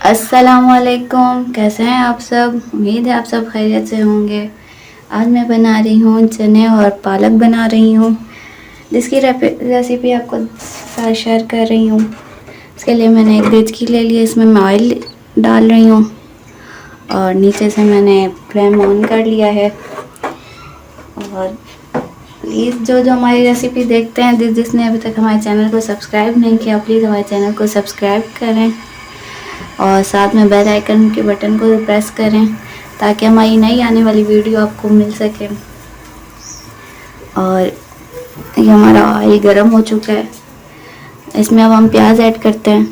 अस्सलामुअलैकुम, कैसे हैं आप सब। उम्मीद है आप सब खैरियत से होंगे। आज मैं बना रही हूँ चने और पालक बना रही हूँ, जिसकी रेसिपी आपको साथ शेयर कर रही हूँ। इसके लिए मैंने एक देचकी ले लिया, इसमें मैं ऑयल डाल रही हूँ और नीचे से मैंने फ्लेम ऑन कर लिया है। और प्लीज़ जो जो हमारी रेसिपी देखते हैं, जिसने अभी तक हमारे चैनल को सब्सक्राइब नहीं किया, प्लीज़ हमारे चैनल को सब्सक्राइब करें और साथ में बेल आइकन के बटन को प्रेस करें ताकि हमारी नई आने वाली वीडियो आपको मिल सके। और ये हमारा ऑयल गर्म हो चुका है, इसमें अब हम प्याज ऐड करते हैं।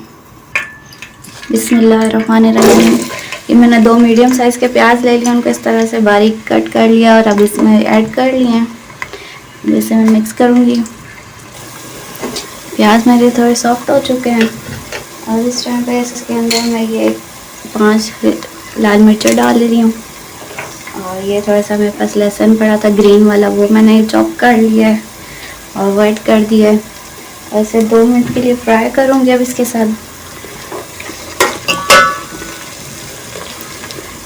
बिस्मिल्लाहिर्रहमानिर्रहीम। ये मैंने 2 मीडियम साइज़ के प्याज ले लिए, उनको इस तरह से बारीक कट कर लिया और अब इसमें ऐड कर लिए हैं। जैसे मैं मिक्स करूँगी। प्याज मेरे थोड़े सॉफ्ट हो चुके हैं और इस टाइम पे इसके अंदर मैं ये 5 लाल मिर्च डाल रही हूँ। और ये थोड़ा सा मेरे पास लहसुन पड़ा था ग्रीन वाला, वो मैंने चॉप कर लिया है और वाइट कर दिया है। और इसे 2 मिनट के लिए फ्राई करूँगी अब इसके साथ।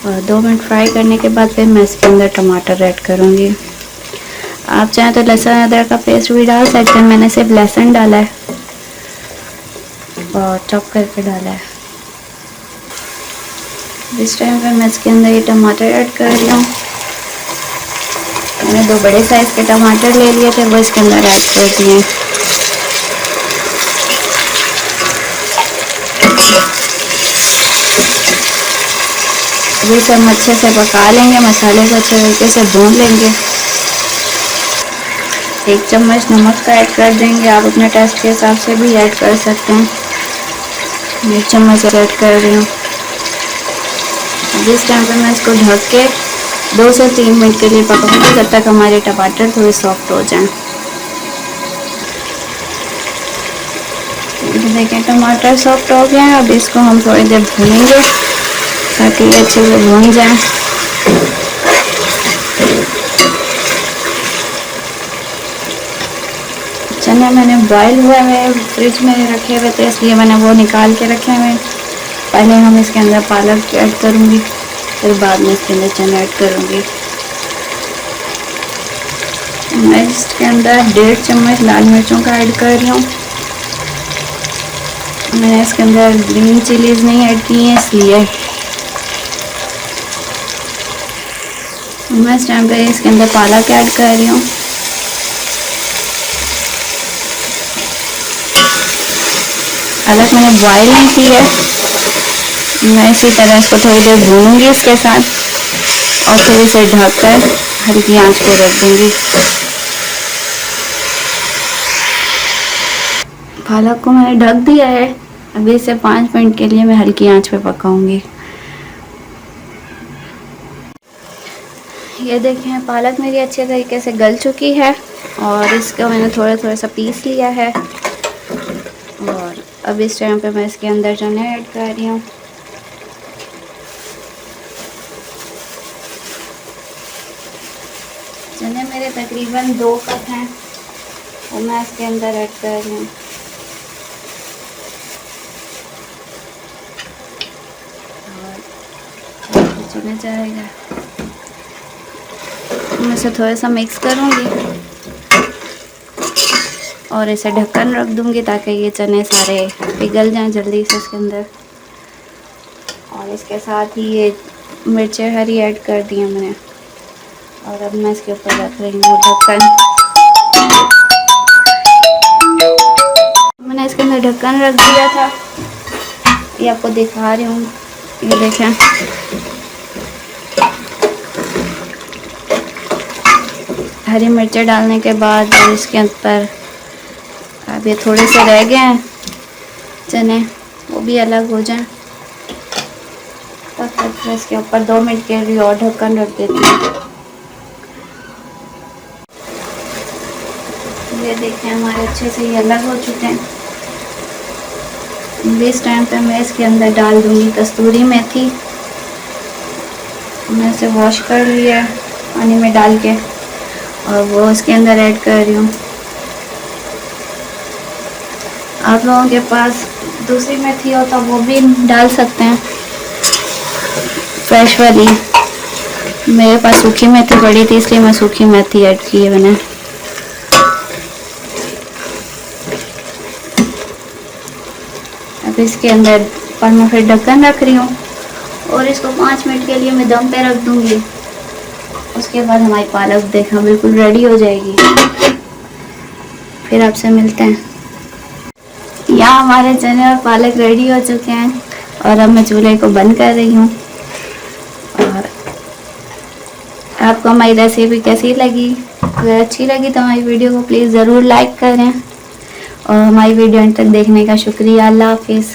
और 2 मिनट फ्राई करने के बाद फिर मैं इसके अंदर टमाटर ऐड करूँगी। आप चाहें तो लहसुन अदरक का पेस्ट भी डाल सकते हैं, मैंने सिर्फ लहसुन डाला है और चॉप करके डाला है। इस टाइम पे मैं इसके अंदर ये टमाटर ऐड कर रही हूँ। मैंने 2 बड़े साइज़ के टमाटर ले लिए थे, वो इसके अंदर ऐड कर दिए। अभी इसे हम अच्छे से पका लेंगे, मसाले को अच्छे तरीके से भून लेंगे। 1 चम्मच नमक का ऐड कर देंगे, आप अपने टेस्ट के हिसाब से भी ऐड कर सकते हैं। 1 चम्मच ऐड कर रही हूँ। जिस टाइम पे मैं इसको ढक के 2 से 3 मिनट के लिए पकाऊंगी, जब तक हमारे टमाटर थोड़े सॉफ्ट हो जाएं। देखिए टमाटर सॉफ्ट हो गए हैं, अब इसको हम थोड़ी देर भूनेंगे ताकि ये अच्छे से भून जाए। चने मैंने बॉयल हुए हुए फ्रिज में रखे हुए थे, इसलिए मैंने वो निकाल के रखे हुए। पहले हम इसके अंदर पालक ऐड करूँगी, फिर बाद में इसके अंदर चने ऐड करूँगी। मैं इसके अंदर 1.5 चम्मच लाल मिर्चों का ऐड कर रही हूँ। मैंने इसके अंदर ग्रीन चिलीज़ नहीं ऐड की हैं, इसलिए मैं इस टाइम पे इसके अंदर पालक ऐड कर रही हूँ। पालक मैंने बॉयल नहीं की है, मैं इसी तरह इसको थोड़ी देर भूनूंगी इसके साथ और फिर इसे ढककर हल्की आंच पे रख दूंगी। पालक को मैंने ढक दिया है, अभी इसे 5 मिनट के लिए मैं हल्की आंच पे पकाऊंगी। ये देखें पालक मेरी अच्छे तरीके से गल चुकी है और इसका मैंने थोड़ा थोड़ा सा पीस लिया है। और अब इस टाइम पे मैं इसके अंदर चने ऐड कर रही हूँ। चने मेरे तकरीबन 2 कप हैं, और मैं इसके अंदर ऐड कर रही हूँ। और चने जाएगा, मैं इसे थोड़ा सा मिक्स करूँगी और इसे ढक्कन रख दूँगी ताकि ये चने सारे पिघल जाएं जल्दी से इसके अंदर। और इसके साथ ही ये मिर्चें हरी ऐड कर दी हैं मैंने। और अब मैं इसके ऊपर रख रही हूँ ढक्कन। मैंने इसके अंदर ढक्कन रख दिया था, ये आपको दिखा रही हूँ। ये देखें हरी मिर्चें डालने के बाद और इसके ऊपर अब ये थोड़े से रह गए हैं चने, वो भी अलग हो जाएं तब तक मैं इसके ऊपर 2 मिनट के लिए और ढक्कन रख देती हूँ। ये देखें हमारे अच्छे से ये अलग हो चुके हैं। इस टाइम पे मैं इसके अंदर डाल दूँगी कस्तूरी मेथी। मैं इसे वॉश कर लिया पानी में डाल के और वो इसके अंदर ऐड कर रही हूँ। आप लोगों के पास दूसरी मेथी हो तो वो भी डाल सकते हैं। फ्रेश वाली। मेरे पास सूखी मेथी पड़ी थी इसलिए मैं सूखी मेथी ऐड की है मैंने। अब इसके अंदर पर मैं फिर ढक्कन रख रही हूँ और इसको 5 मिनट के लिए मैं दम पे रख दूँगी। उसके बाद हमारी पालक देखना बिल्कुल रेडी हो जाएगी। फिर आपसे मिलते हैं। यहाँ हमारे चने और पालक रेडी हो चुके हैं और अब मैं चूल्हे को बंद कर रही हूँ। और आपको हमारी रेसिपी कैसी लगी? अगर अच्छी लगी तो हमारी वीडियो को प्लीज़ ज़रूर लाइक करें और हमारी वीडियो अंत तक देखने का शुक्रिया। अल्लाह हाफिज़।